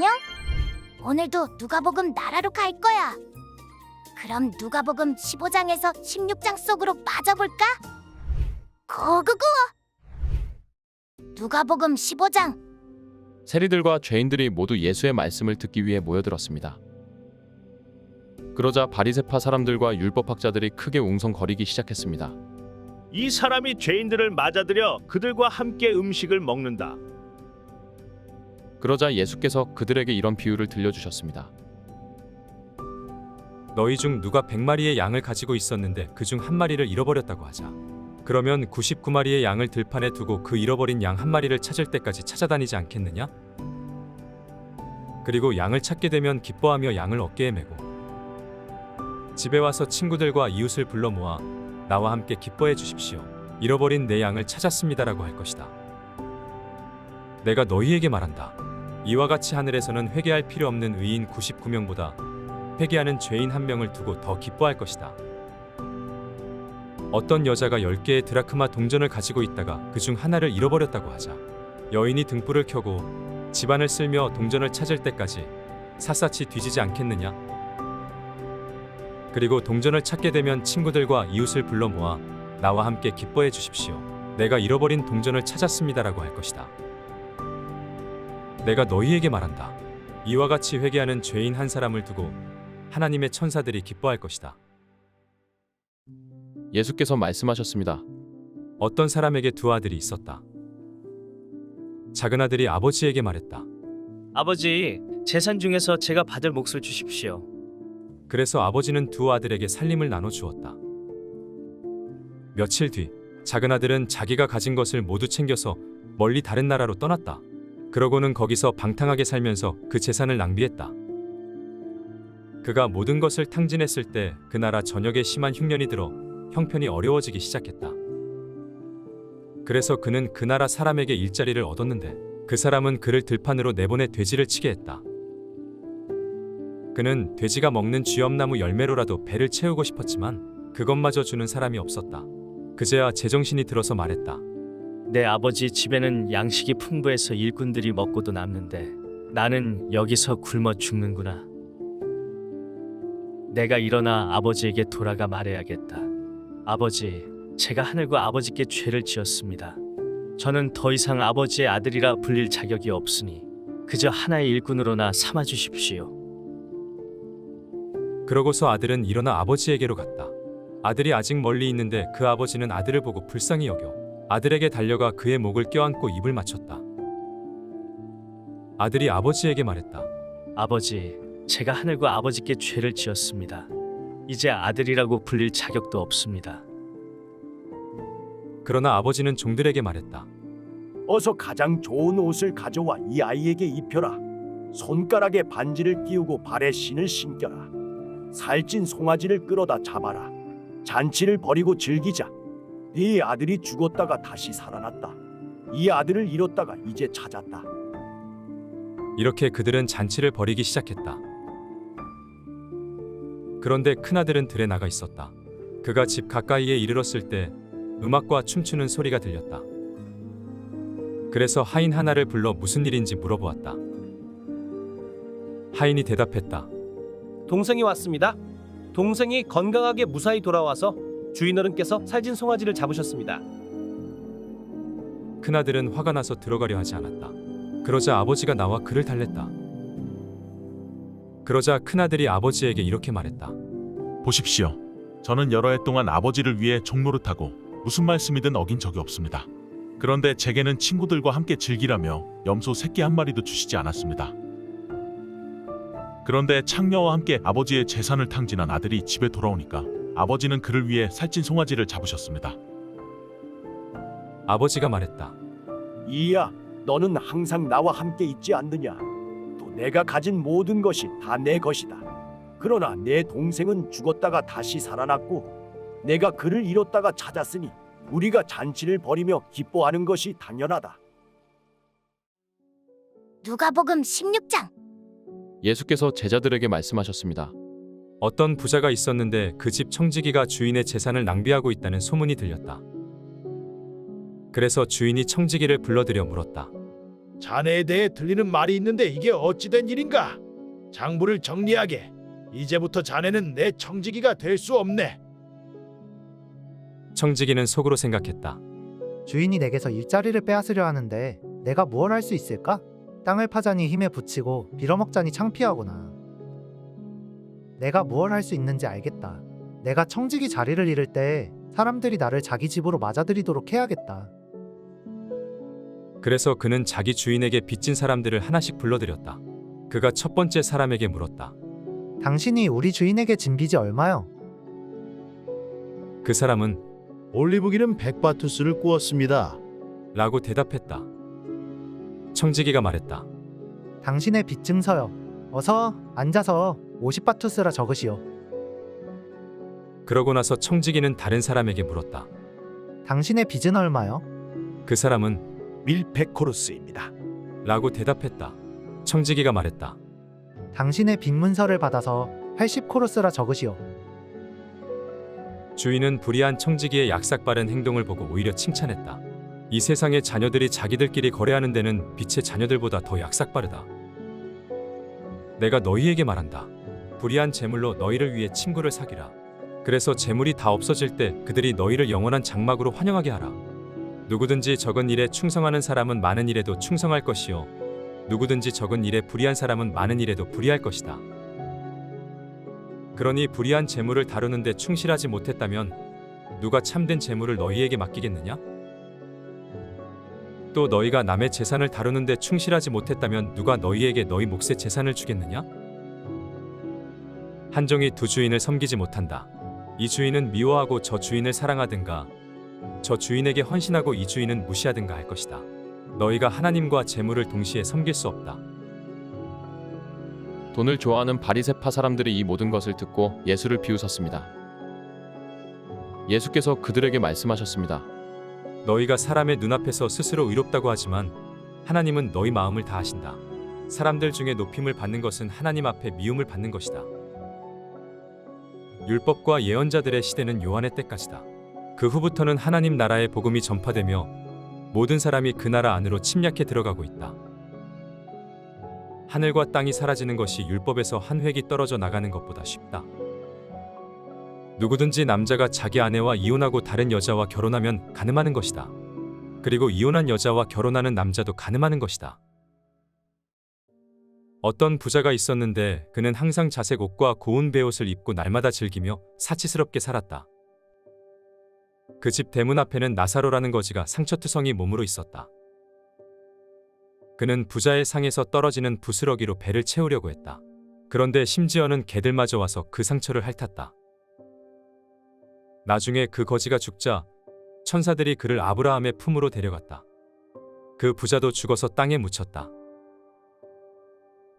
안녕? 오늘도 누가복음 나라로 갈 거야. 그럼 누가복음 15장에서 16장 속으로 빠져볼까? 고고고! 누가복음 15장. 세리들과 죄인들이 모두 예수의 말씀을 듣기 위해 모여들었습니다. 그러자 바리새파 사람들과 율법학자들이 크게 웅성거리기 시작했습니다. 이 사람이 죄인들을 맞아들여 그들과 함께 음식을 먹는다. 그러자 예수께서 그들에게 이런 비유를 들려주셨습니다. 너희 중 누가 100마리의 양을 가지고 있었는데 그 중 한 마리를 잃어버렸다고 하자. 그러면 99마리의 양을 들판에 두고 그 잃어버린 양 한 마리를 찾을 때까지 찾아다니지 않겠느냐? 그리고 양을 찾게 되면 기뻐하며 양을 어깨에 메고 집에 와서 친구들과 이웃을 불러 모아 나와 함께 기뻐해 주십시오. 잃어버린 내 양을 찾았습니다라고 할 것이다. 내가 너희에게 말한다. 이와 같이 하늘에서는 회개할 필요 없는 의인 99명보다 회개하는 죄인 한 명을 두고 더 기뻐할 것이다. 어떤 여자가 10개의 드라크마 동전을 가지고 있다가 그 중 하나를 잃어버렸다고 하자. 여인이 등불을 켜고 집안을 쓸며 동전을 찾을 때까지 샅샅이 뒤지지 않겠느냐? 그리고 동전을 찾게 되면 친구들과 이웃을 불러 모아 나와 함께 기뻐해 주십시오. 내가 잃어버린 동전을 찾았습니다라고 할 것이다. 내가 너희에게 말한다. 이와 같이 회개하는 죄인 한 사람을 두고 하나님의 천사들이 기뻐할 것이다. 예수께서 말씀하셨습니다. 어떤 사람에게 두 아들이 있었다. 작은 아들이 아버지에게 말했다. 아버지, 재산 중에서 제가 받을 몫을 주십시오. 그래서 아버지는 두 아들에게 살림을 나눠 주었다. 며칠 뒤 작은 아들은 자기가 가진 것을 모두 챙겨서 멀리 다른 나라로 떠났다. 그러고는 거기서 방탕하게 살면서 그 재산을 낭비했다. 그가 모든 것을 탕진했을 때 그 나라 전역에 심한 흉년이 들어 형편이 어려워지기 시작했다. 그래서 그는 그 나라 사람에게 일자리를 얻었는데 그 사람은 그를 들판으로 내보내 돼지를 치게 했다. 그는 돼지가 먹는 쥐엄나무 열매로라도 배를 채우고 싶었지만 그것마저 주는 사람이 없었다. 그제야 제정신이 들어서 말했다. 내 아버지 집에는 양식이 풍부해서 일꾼들이 먹고도 남는데 나는 여기서 굶어 죽는구나. 내가 일어나 아버지에게 돌아가 말해야겠다. 아버지, 제가 하늘과 아버지께 죄를 지었습니다. 저는 더 이상 아버지의 아들이라 불릴 자격이 없으니 그저 하나의 일꾼으로나 삼아 주십시오. 그러고서 아들은 일어나 아버지에게로 갔다. 아들이 아직 멀리 있는데 그 아버지는 아들을 보고 불쌍히 여겨 아들에게 달려가 그의 목을 껴안고 입을 맞췄다. 아들이 아버지에게 말했다. 아버지, 제가 하늘과 아버지께 죄를 지었습니다. 이제 아들이라고 불릴 자격도 없습니다. 그러나 아버지는 종들에게 말했다. 어서 가장 좋은 옷을 가져와 이 아이에게 입혀라. 손가락에 반지를 끼우고 발에 신을 신겨라. 살찐 송아지를 끌어다 잡아라. 잔치를 벌이고 즐기자. 네 아들이 죽었다가 다시 살아났다. 이 아들을 잃었다가 이제 찾았다. 이렇게 그들은 잔치를 벌이기 시작했다. 그런데 큰아들은 들에 나가 있었다. 그가 집 가까이에 이르렀을 때 음악과 춤추는 소리가 들렸다. 그래서 하인 하나를 불러 무슨 일인지 물어보았다. 하인이 대답했다. 동생이 왔습니다. 동생이 건강하게 무사히 돌아와서 주인어른께서 살찐 송아지를 잡으셨습니다. 큰아들은 화가 나서 들어가려 하지 않았다. 그러자 아버지가 나와 그를 달랬다. 그러자 큰아들이 아버지에게 이렇게 말했다. 보십시오. 저는 여러 해 동안 아버지를 위해 종노릇하고 무슨 말씀이든 어긴 적이 없습니다. 그런데 제게는 친구들과 함께 즐기라며 염소 새끼 한 마리도 주시지 않았습니다. 그런데 창녀와 함께 아버지의 재산을 탕진한 아들이 집에 돌아오니까 아버지는 그를 위해 살찐 송아지를 잡으셨습니다. 아버지가 말했다. 이야, 너는 항상 나와 함께 있지 않느냐? 또 내가 가진 모든 것이 다 내 것이다. 그러나 내 동생은 죽었다가 다시 살아났고 내가 그를 잃었다가 찾았으니 우리가 잔치를 벌이며 기뻐하는 것이 당연하다. 누가복음 16장. 예수께서 제자들에게 말씀하셨습니다. 어떤 부자가 있었는데 그 집 청지기가 주인의 재산을 낭비하고 있다는 소문이 들렸다. 그래서 주인이 청지기를 불러들여 물었다. 자네에 대해 들리는 말이 있는데 이게 어찌된 일인가? 장부를 정리하게. 이제부터 자네는 내 청지기가 될 수 없네. 청지기는 속으로 생각했다. 주인이 내게서 일자리를 빼앗으려 하는데 내가 무얼 할 수 있을까? 땅을 파자니 힘에 부치고 빌어먹자니 창피하구나. 내가 무얼 할 수 있는지 알겠다. 내가 청지기 자리를 잃을 때 사람들이 나를 자기 집으로 맞아들이도록 해야겠다. 그래서 그는 자기 주인에게 빚진 사람들을 하나씩 불러들였다. 그가 첫 번째 사람에게 물었다. 당신이 우리 주인에게 진 빚이 얼마요? 그 사람은 올리브기름 100바투스를 구웠습니다. 라고 대답했다. 청지기가 말했다. 당신의 빚 증서요. 어서 앉아서 50바투스라 적으시오. 그러고 나서 청지기는 다른 사람에게 물었다. 당신의 빚은 얼마요? 그 사람은 1100코르스입니다. 라고 대답했다. 청지기가 말했다. 당신의 빚 문서를 받아서 80코르스라 적으시오. 주인은 불의한 청지기의 약삭빠른 행동을 보고 오히려 칭찬했다. 이 세상의 자녀들이 자기들끼리 거래하는 데는 빛의 자녀들보다 더 약삭빠르다. 내가 너희에게 말한다. 불의한 재물로 너희를 위해 친구를 사귀라. 그래서 재물이 다 없어질 때 그들이 너희를 영원한 장막으로 환영하게 하라. 누구든지 적은 일에 충성하는 사람은 많은 일에도 충성할 것이요 누구든지 적은 일에 불의한 사람은 많은 일에도 불의할 것이다. 그러니 불의한 재물을 다루는데 충실하지 못했다면 누가 참된 재물을 너희에게 맡기겠느냐? 또 너희가 남의 재산을 다루는데 충실하지 못했다면 누가 너희에게 너희 몫의 재산을 주겠느냐? 한 종이 두 주인을 섬기지 못한다. 이 주인은 미워하고 저 주인을 사랑하든가 저 주인에게 헌신하고 이 주인은 무시하든가 할 것이다. 너희가 하나님과 재물을 동시에 섬길 수 없다. 돈을 좋아하는 바리새파 사람들이 이 모든 것을 듣고 예수를 비웃었습니다. 예수께서 그들에게 말씀하셨습니다. 너희가 사람의 눈앞에서 스스로 의롭다고 하지만 하나님은 너희 마음을 다 아신다. 사람들 중에 높임을 받는 것은 하나님 앞에 미움을 받는 것이다. 율법과 예언자들의 시대는 요한의 때까지다. 그 후부터는 하나님 나라의 복음이 전파되며 모든 사람이 그 나라 안으로 침략해 들어가고 있다. 하늘과 땅이 사라지는 것이 율법에서 한 획이 떨어져 나가는 것보다 쉽다. 누구든지 남자가 자기 아내와 이혼하고 다른 여자와 결혼하면 간음하는 것이다. 그리고 이혼한 여자와 결혼하는 남자도 간음하는 것이다. 어떤 부자가 있었는데 그는 항상 자색 옷과 고운 베옷을 입고 날마다 즐기며 사치스럽게 살았다. 그 집 대문 앞에는 나사로라는 거지가 상처투성이 몸으로 있었다. 그는 부자의 상에서 떨어지는 부스러기로 배를 채우려고 했다. 그런데 심지어는 개들마저 와서 그 상처를 핥았다. 나중에 그 거지가 죽자 천사들이 그를 아브라함의 품으로 데려갔다. 그 부자도 죽어서 땅에 묻혔다.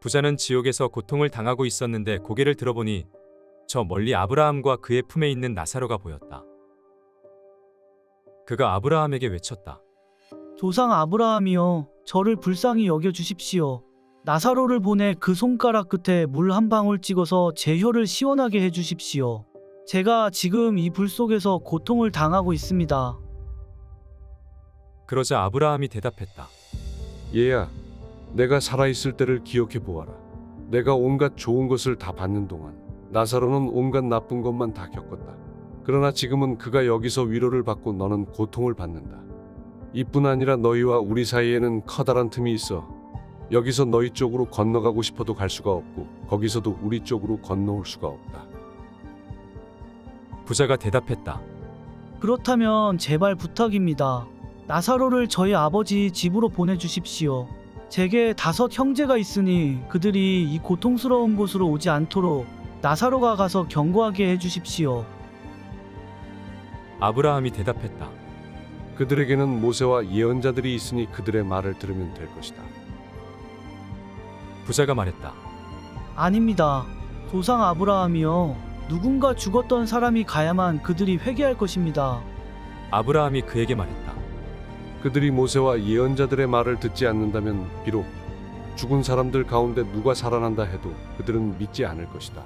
부자는 지옥에서 고통을 당하고 있었는데 고개를 들어보니 저 멀리 아브라함과 그의 품에 있는 나사로가 보였다. 그가 아브라함에게 외쳤다. 조상 아브라함이여, 저를 불쌍히 여겨 주십시오. 나사로를 보내 그 손가락 끝에 물 한 방울 찍어서 제 혀를 시원하게 해 주십시오. 제가 지금 이 불 속에서 고통을 당하고 있습니다. 그러자 아브라함이 대답했다. 얘야, 내가 살아있을 때를 기억해 보아라. 내가 온갖 좋은 것을 다 받는 동안 나사로는 온갖 나쁜 것만 다 겪었다. 그러나 지금은 그가 여기서 위로를 받고 너는 고통을 받는다. 이뿐 아니라 너희와 우리 사이에는 커다란 틈이 있어. 여기서 너희 쪽으로 건너가고 싶어도 갈 수가 없고 거기서도 우리 쪽으로 건너올 수가 없다. 부자가 대답했다. 그렇다면 제발 부탁입니다. 나사로를 저희 아버지 집으로 보내주십시오. 제게 5 형제가 있으니 그들이 이 고통스러운 곳으로 오지 않도록 나사로가 가서 경고하게 해주십시오. 아브라함이 대답했다. 그들에게는 모세와 예언자들이 있으니 그들의 말을 들으면 될 것이다. 부자가 말했다. 아닙니다. 조상 아브라함이요. 누군가 죽었던 사람이 가야만 그들이 회개할 것입니다. 아브라함이 그에게 말했다. 그들이 모세와 예언자들의 말을 듣지 않는다면 비록 죽은 사람들 가운데 누가 살아난다 해도 그들은 믿지 않을 것이다.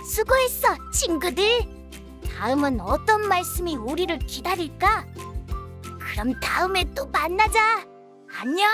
수고했어, 친구들. 다음은 어떤 말씀이 우리를 기다릴까? 그럼 다음에 또 만나자. 안녕.